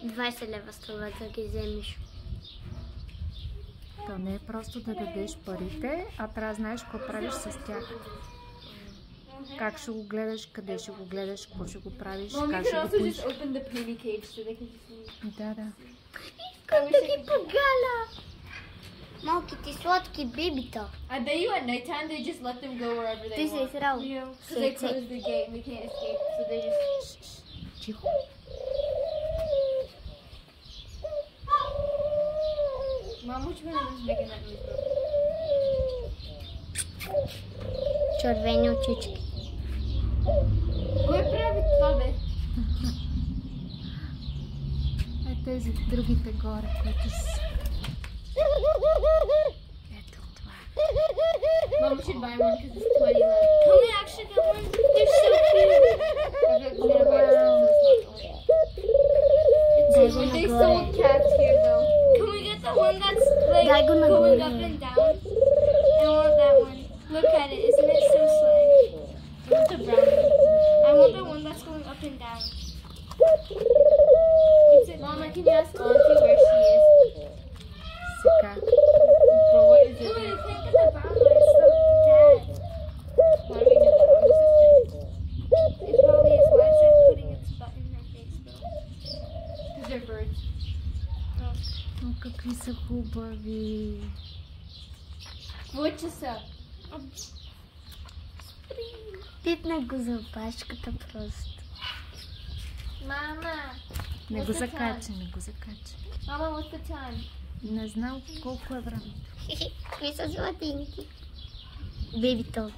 20 лева струва да ги вземеш. То не е просто да дадеш парите, а трябва да знаеш какво правиш с тях. Как ще го гледаш, къде ще го гледаш, какво ще го правиш, как ще го пуиш. Да. Искам да ги погала! Малките сладки бебита. I bet you at nighttime they just let them go wherever they Ти се want. израл. Because they close the gate and they can't escape, so they just... Тихо. Mom, which one of them is making that noise? Червени очички. Кой прави това, бе? Тези другите горе, които са... Ето това. Mom should buy one because it's 20 left. Can we actually get one? They're so cute. I bet peanut butter stuff's not They sold cats here though. Can we get the one that's like going up and down? I want that one. Look at it. Isn't it so slay? I want the brown one. I want the one that's going up and down. Mama, can you ask Auntie where she is? Сега. But what is it? No, you can't get the brown one. It's so dead. How do we know that? I'm just assuming. It probably is. Why is it putting its butt in her face though? Because they're birds. О, какви са хубави. What са? Пипна го за опашката просто. Мама! Не го закача, не го закача. Mama, what's the time? Не знам колко е времето. Кои са златинки? Бебито.